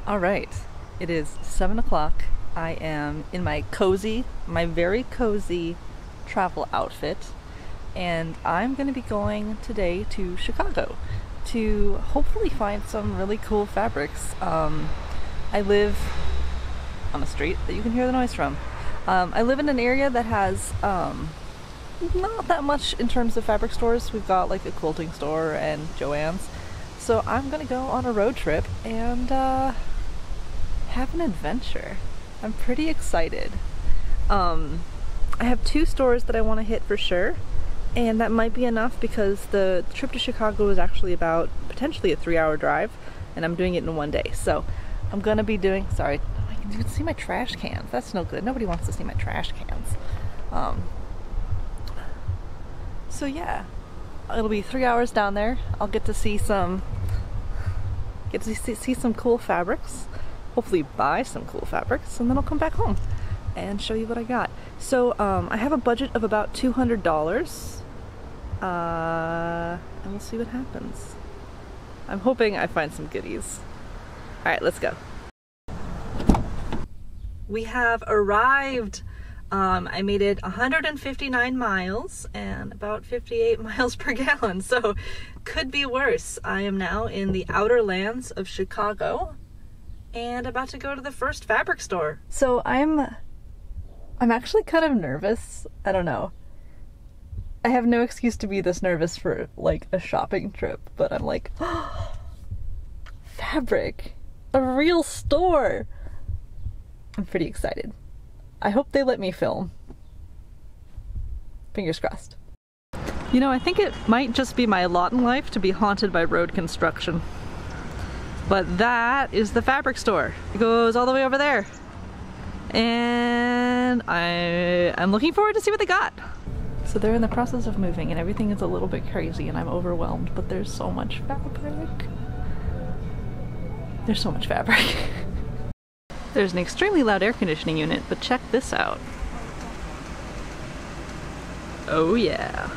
Alright, it is 7 o'clock. I am in my very cozy travel outfit, and I'm going to be going today to Chicago to hopefully find some really cool fabrics. I live on a street that you can hear the noise from. I live in an area that has not that much in terms of fabric stores. We've got like a quilting store and Joann's. So I'm gonna go on a road trip and have an adventure. I'm pretty excited. I have 2 stores that I want to hit for sure, and that might be enough because the trip to Chicago is actually about potentially a 3-hour drive, and I'm doing it in one day. So I'm gonna be doing, sorry, you can see my trash cans. That's no good. Nobody wants to see my trash cans. So yeah, it'll be 3 hours down there. I'll get to see some cool fabrics, hopefully buy some cool fabrics, and then I'll come back home and show you what I got. So I have a budget of about $200, and we'll see what happens. I'm hoping I find some goodies. Alright, let's go. We have arrived. I made it 159 miles and about 58 miles per gallon, so could be worse. I am now in the outer lands of Chicago and about to go to the first fabric store. So I'm actually kind of nervous. I don't know. I have no excuse to be this nervous for like a shopping trip, but I'm like, oh, fabric, a real store. I'm pretty excited. I hope they let me film. Fingers crossed. You know, I think it might just be my lot in life to be haunted by road construction. But that is the fabric store. It goes all the way over there. And I'm looking forward to see what they got. So they're in the process of moving and everything is a little bit crazy and I'm overwhelmed, but there's so much fabric. There's so much fabric. There's an extremely loud air conditioning unit, but check this out. Oh yeah.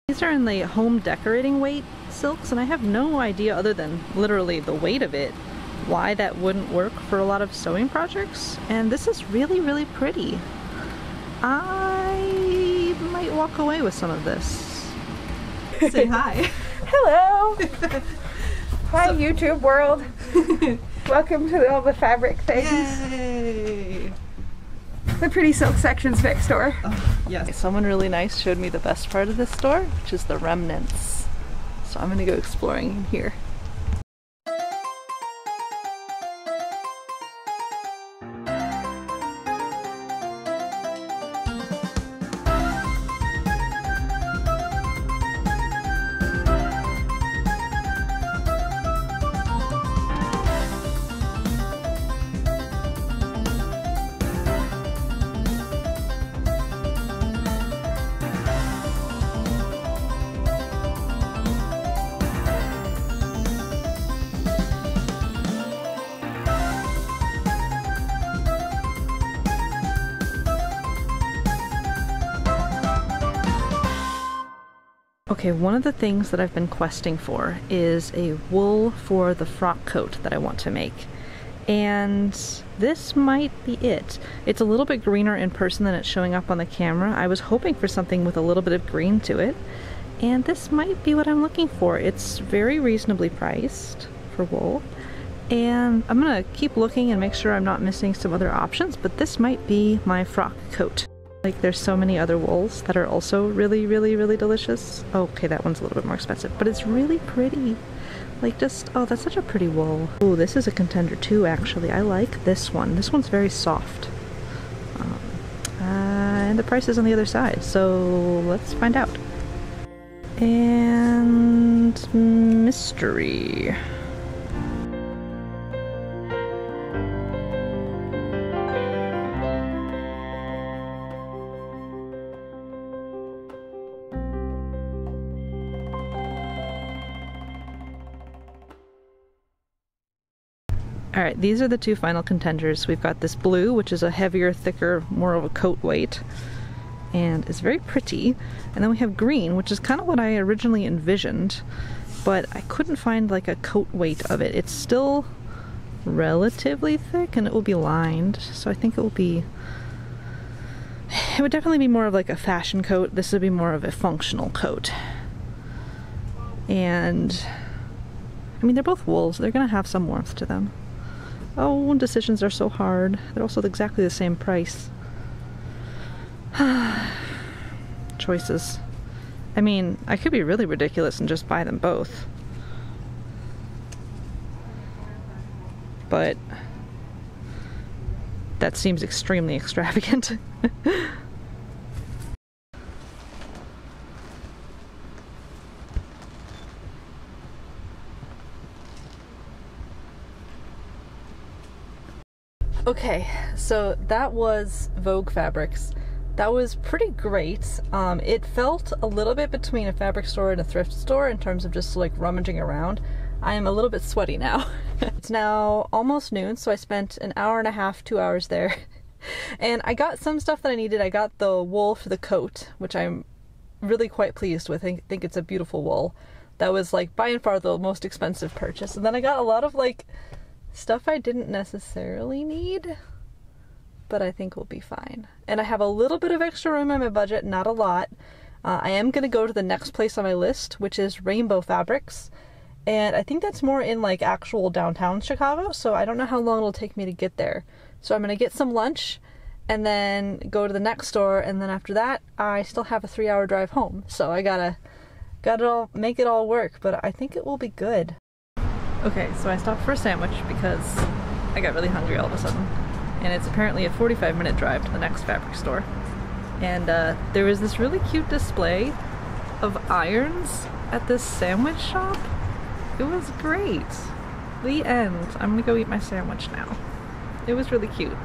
These are in the home decorating weight silks, and I have no idea other than literally the weight of it why that wouldn't work for a lot of sewing projects. And this is really, really pretty. I might walk away with some of this. Say hi. Hello. Hi, YouTube world. Welcome to all the fabric things. Yay! The Pretty Silk Sections next door. Oh, yes. Someone really nice showed me the best part of this store, which is the remnants. So I'm gonna go exploring in here. Okay, one of the things that I've been questing for is a wool for the frock coat that I want to make. And this might be it. It's a little bit greener in person than it's showing up on the camera. I was hoping for something with a little bit of green to it. And this might be what I'm looking for. It's very reasonably priced for wool. And I'm gonna keep looking and make sure I'm not missing some other options, but this might be my frock coat. Like, there's so many other wools that are also really, really, really delicious. Okay, that one's a little bit more expensive, but it's really pretty. Like, just, oh, that's such a pretty wool. Oh, this is a contender too, actually. I like this one. This one's very soft. And the price is on the other side, so let's find out. And mystery. Alright, these are the 2 final contenders. We've got this blue, which is a heavier, thicker, more of a coat weight, and is very pretty. And then we have green, which is kind of what I originally envisioned, but I couldn't find like a coat weight of it. It's still relatively thick and it will be lined, so I think it would definitely be more of like a fashion coat. This would be more of a functional coat. And I mean, they're both wool, so they're gonna have some warmth to them. Oh, decisions are so hard. They're also exactly the same price. Choices. I mean, I could be really ridiculous and just buy them both. But that seems extremely extravagant. Okay, so that was Vogue Fabrics. That was pretty great. It felt a little bit between a fabric store and a thrift store in terms of just like rummaging around. I am a little bit sweaty now. It's now almost noon, so I spent an hour and a half, 2 hours there. And I got some stuff that I needed. I got the wool for the coat, which I'm really quite pleased with. I think it's a beautiful wool. That was like by and far the most expensive purchase. And then I got a lot of like stuff I didn't necessarily need, but I think will be fine. And I have a little bit of extra room in my budget, not a lot. I am going to go to the next place on my list, which is Rainbow Fabrics. And I think that's more in like actual downtown Chicago, so I don't know how long it'll take me to get there. So I'm going to get some lunch and then go to the next store, and then after that I still have a 3-hour drive home. So I gotta make it all work, but I think it will be good. Okay, so I stopped for a sandwich because I got really hungry all of a sudden. And it's apparently a 45-minute drive to the next fabric store. And there was this really cute display of irons at this sandwich shop. It was great. The end. I'm gonna go eat my sandwich now. It was really cute.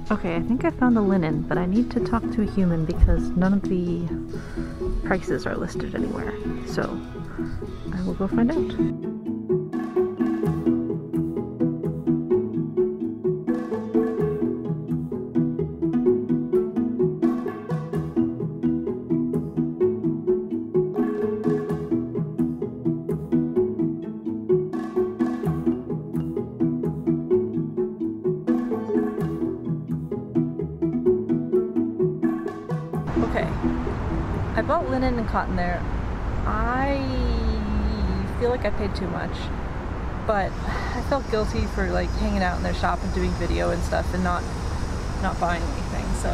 Okay, I think I found the linen, but I need to talk to a human because none of the prices are listed anywhere. So I will go find out. Okay, I bought linen and cotton there. I feel like I paid too much, but I felt guilty for like hanging out in their shop and doing video and stuff and not buying anything. So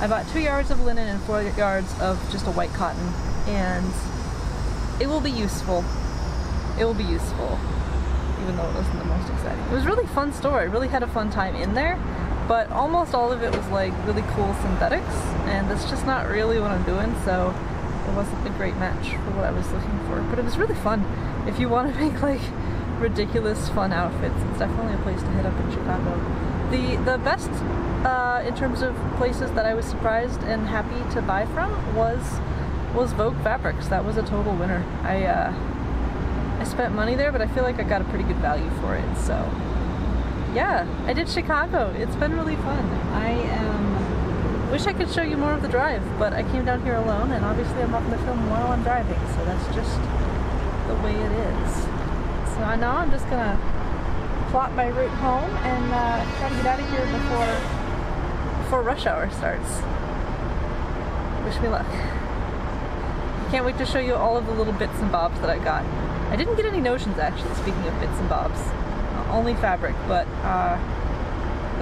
I bought 2 yards of linen and 4 yards of just a white cotton, and it will be useful. It will be useful, even though it wasn't the most exciting. It was a really fun store. I really had a fun time in there. But almost all of it was like really cool synthetics, and that's just not really what I'm doing, so it wasn't a great match for what I was looking for. But it was really fun. If you want to make like ridiculous fun outfits, it's definitely a place to hit up in Chicago. The best in terms of places that I was surprised and happy to buy from was Vogue Fabrics. That was a total winner. I spent money there, but I feel like I got a pretty good value for it, so yeah, I did Chicago. It's been really fun. I wish I could show you more of the drive, but I came down here alone, and obviously I'm not going to film while I'm driving, so that's just the way it is. So now I'm just going to plot my route home and try to get out of here before rush hour starts. Wish me luck. Can't wait to show you all of the little bits and bobs that I got. I didn't get any notions, actually, speaking of bits and bobs. Only fabric, but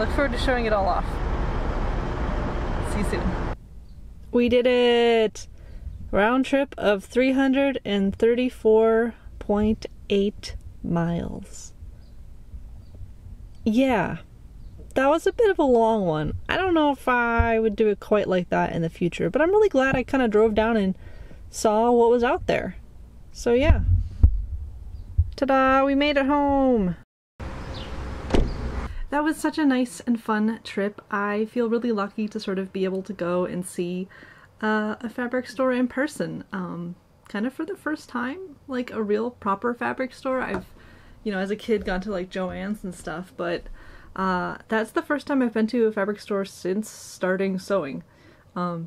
look forward to showing it all off. See you soon. We did it! Round trip of 334.8 miles. Yeah, that was a bit of a long one. I don't know if I would do it quite like that in the future, but I'm really glad I kind of drove down and saw what was out there. So yeah. Ta-da! We made it home! That was such a nice and fun trip. I feel really lucky to sort of be able to go and see a fabric store in person. Kind of for the first time, like a real proper fabric store. I've, you know, as a kid gone to like Joann's and stuff, but that's the first time I've been to a fabric store since starting sewing.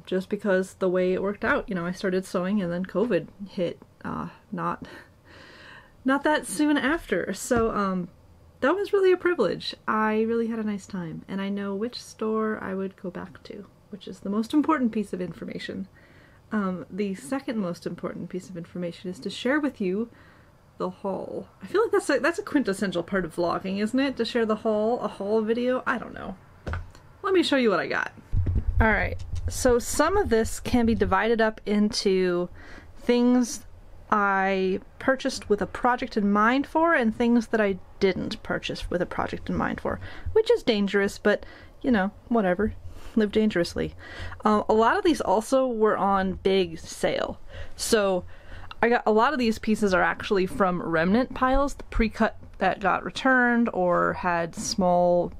Just because the way it worked out, you know, I started sewing and then COVID hit, not that soon after. So, that was really a privilege. I really had a nice time, and I know which store I would go back to, which is the most important piece of information. The second most important piece of information is to share with you the haul. I feel like that's a quintessential part of vlogging, isn't it? To share the haul, a haul video? I don't know. Let me show you what I got. Alright, so some of this can be divided up into things I purchased with a project in mind for and things that I didn't purchase with a project in mind for, which is dangerous, but you know, whatever. Live dangerously. A lot of these also were on big sale. So I got a lot of these pieces are actually from remnant piles, the pre-cut that got returned or had small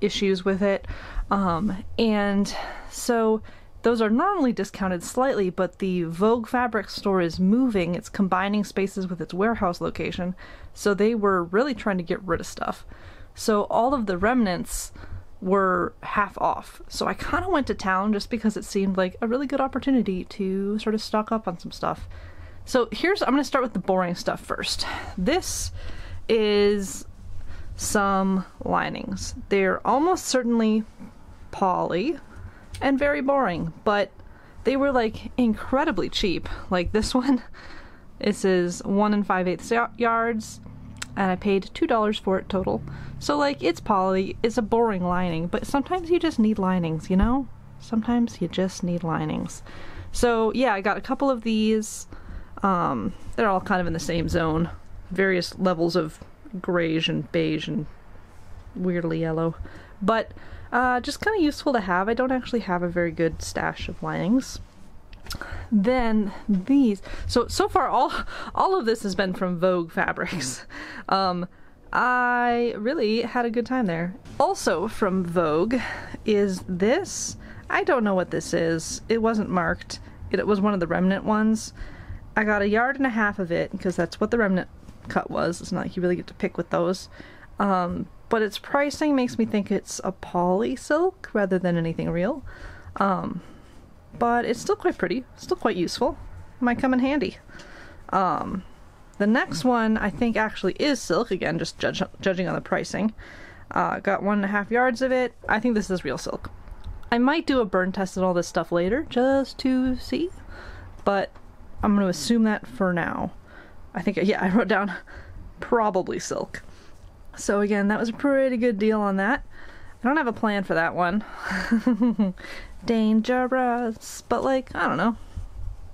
issues with it. And so those are normally discounted slightly, but the Vogue fabric store is moving. It's combining spaces with its warehouse location, so they were really trying to get rid of stuff. So all of the remnants were half off. So I kind of went to town just because it seemed like a really good opportunity to sort of stock up on some stuff. So I'm going to start with the boring stuff first. This is some linings. They're almost certainly poly and very boring, but they were like incredibly cheap. Like this one, this is 1 5/8 yards, and I paid $2 for it total. So like, it's poly, it's a boring lining, but sometimes you just need linings, you know? Sometimes you just need linings. So yeah, I got a couple of these. They're all kind of in the same zone. Various levels of grayish and beige and weirdly yellow. But just kind of useful to have. I don't actually have a very good stash of linings. Then these. So far all of this has been from Vogue fabrics. I really had a good time there. Also from Vogue is this. I don't know what this is. It wasn't marked. It was one of the remnant ones. I got 1.5 yards of it because that's what the remnant cut was. It's not like you really get to pick with those. But its pricing makes me think it's a poly silk rather than anything real. But it's still quite pretty, still quite useful. Might come in handy. The next one I think actually is silk, again, just judging on the pricing. Got 1.5 yards of it. I think this is real silk. I might do a burn test and all this stuff later just to see, but I'm going to assume that for now. I think, yeah, I wrote down probably silk. So again, that was a pretty good deal on that. I don't have a plan for that one. Dangerous. But like, I don't know.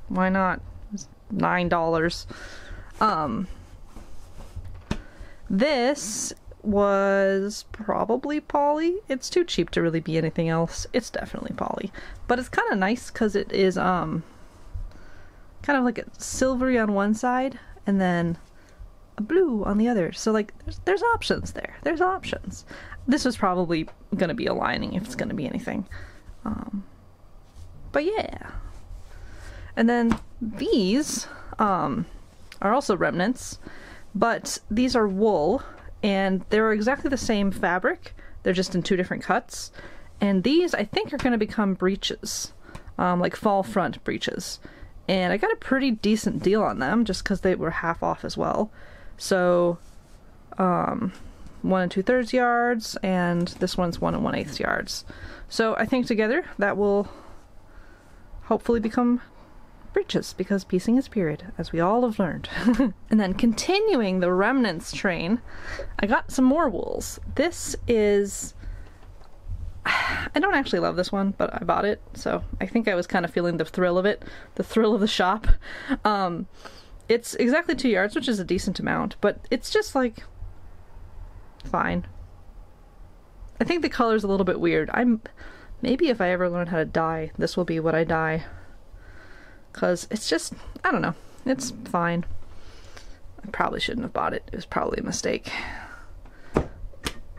Why not? It's $9. This was probably poly. It's too cheap to really be anything else. It's definitely poly. But it's kind of nice because it is kind of like a silvery on one side and then a blue on the other. So like there's options there. There's options. This was probably gonna be a lining if it's gonna be anything. But yeah. And then these are also remnants, but these are wool and they're exactly the same fabric. They're just in 2 different cuts. And these I think are gonna become breeches, like fall front breeches. And I got a pretty decent deal on them just because they were half off as well. So 1 2/3 yards, and this one's 1 1/8 yards. So I think together that will hopefully become breeches because piecing is period, as we all have learned. And then continuing the remnants train, I got some more wools. This is I don't actually love this one, but I bought it, so I think I was kind of feeling the thrill of it, the thrill of the shop. It's exactly 2 yards, which is a decent amount, but it's just like fine. I think the color's a little bit weird. Maybe if I ever learn how to dye, this will be what I dye. Because it's just, I don't know, it's fine. I probably shouldn't have bought it. It was probably a mistake.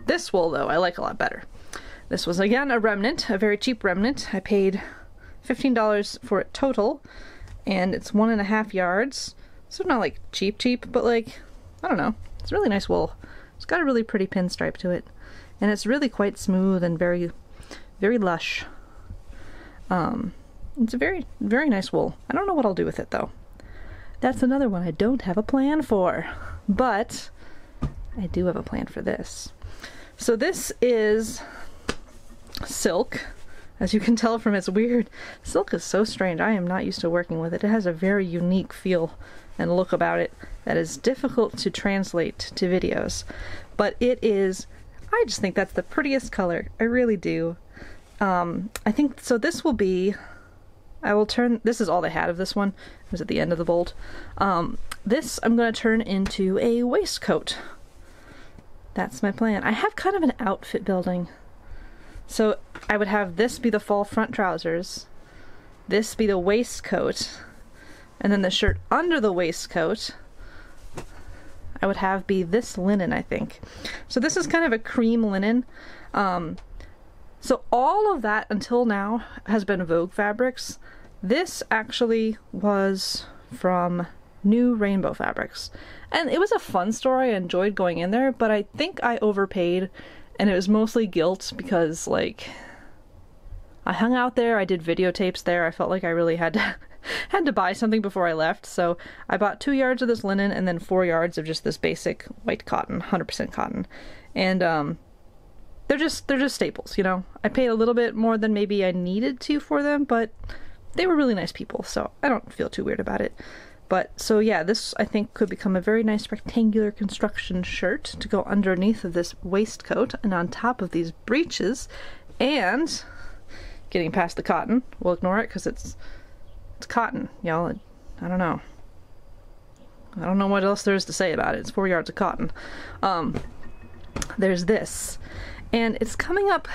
This wool, though, I like a lot better. This was, again, a remnant, a very cheap remnant. I paid $15 for it total, and it's 1.5 yards. So not like cheap, but like, I don't know. It's really nice wool. It's got a really pretty pinstripe to it, and it's really quite smooth and very, very lush. It's a very, very nice wool. I don't know what I'll do with it, though. That's another one I don't have a plan for, but I do have a plan for this. So this is silk. As you can tell from its weird, silk is so strange. I am not used to working with it. It has a very unique feel and look about it that is difficult to translate to videos. But it is, I just think that's the prettiest color. I really do. I think, so this will be, I will turn, this is all they had of this one. It was at the end of the bolt. This I'm going to turn into a waistcoat. That's my plan. I have kind of an outfit building. So I would have this be the fall front trousers, this be the waistcoat, and then the shirt under the waistcoat I would have be this linen, I think. So this is kind of a cream linen. So all of that until now has been Vogue fabrics. This actually was from New Rainbow Fabrics. And it was a fun store. I enjoyed going in there, but I think I overpaid, and it was mostly guilt because, like, I hung out there, I did videotapes there, I felt like I really had to buy something before I left, so I bought 2 yards of this linen and then 4 yards of just this basic white cotton, 100% cotton. And they're just staples, you know. I paid a little bit more than maybe I needed to for them, but they were really nice people, so I don't feel too weird about it. But, so yeah, this I think could become a very nice rectangular construction shirt to go underneath of this waistcoat and on top of these breeches. And getting past the cotton, we'll ignore it because it's cotton, y'all. I don't know. I don't know what else there is to say about it. It's 4 yards of cotton. There's this. And it's coming up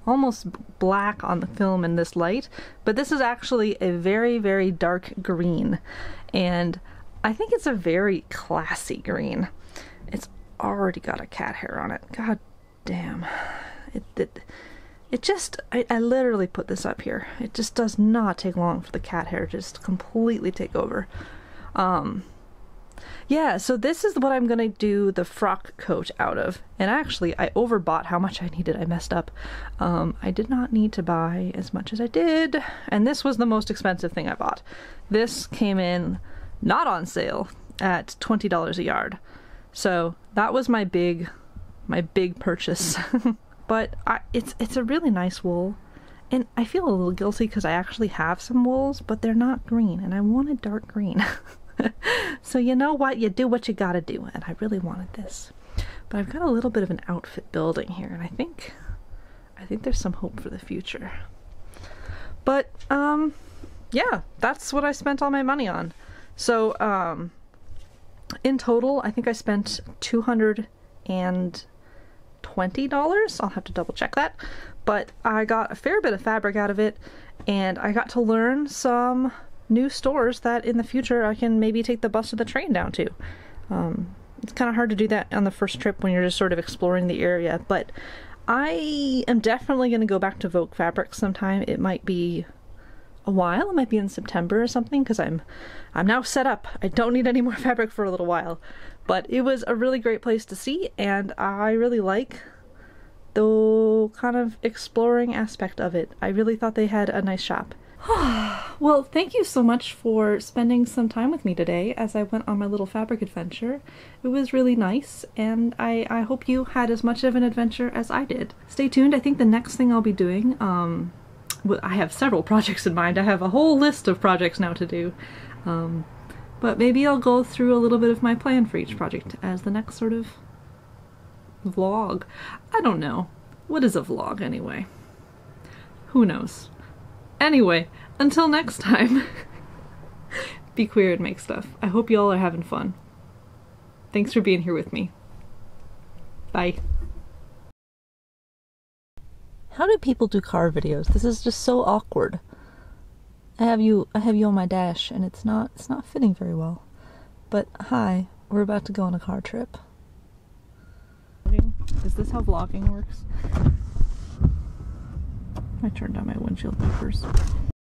almost black on the film in this light, but this is actually a very, very dark green. And I think it's a very classy green. It's already got a cat hair on it. God damn. It just, I literally put this up here. It just does not take long for the cat hair to just completely take over. Yeah, so this is what I'm gonna do the frock coat out of. And actually, I overbought how much I needed. I messed up. I did not need to buy as much as I did. And this was the most expensive thing I bought. This came in not on sale at $20 a yard. So that was my big purchase. But it's a really nice wool. And I feel a little guilty because I actually have some wools, but they're not green, and I wanted dark green. So you know what? You do what you gotta do, and I really wanted this. But I've got a little bit of an outfit building here, and I think there's some hope for the future. But yeah, that's what I spent all my money on. So in total, I think I spent $220. I'll have to double check that. But I got a fair bit of fabric out of it, and I got to learn some new stores that in the future I can maybe take the bus or the train down to. It's kind of hard to do that on the first trip when you're just sort of exploring the area, but I am definitely going to go back to Vogue Fabrics sometime. It might be a while. It might be in September or something, because I'm now set up. I don't need any more fabric for a little while. But it was a really great place to see, and I really like the kind of exploring aspect of it. I really thought they had a nice shop. Well, thank you so much for spending some time with me today as I went on my little fabric adventure. It was really nice, and I hope you had as much of an adventure as I did. Stay tuned. I think the next thing I'll be doing, well, I have several projects in mind. I have a whole list of projects now to do. But maybe I'll go through a little bit of my plan for each project as the next sort of vlog. I don't know. What is a vlog anyway? Who knows? Anyway, until next time, be queer and make stuff. I hope y'all are having fun. Thanks for being here with me. Bye. How do people do car videos? This is just so awkward. I have you on my dash and it's not fitting very well. But hi, we're about to go on a car trip. Is this how vlogging works? I turned on my windshield wipers.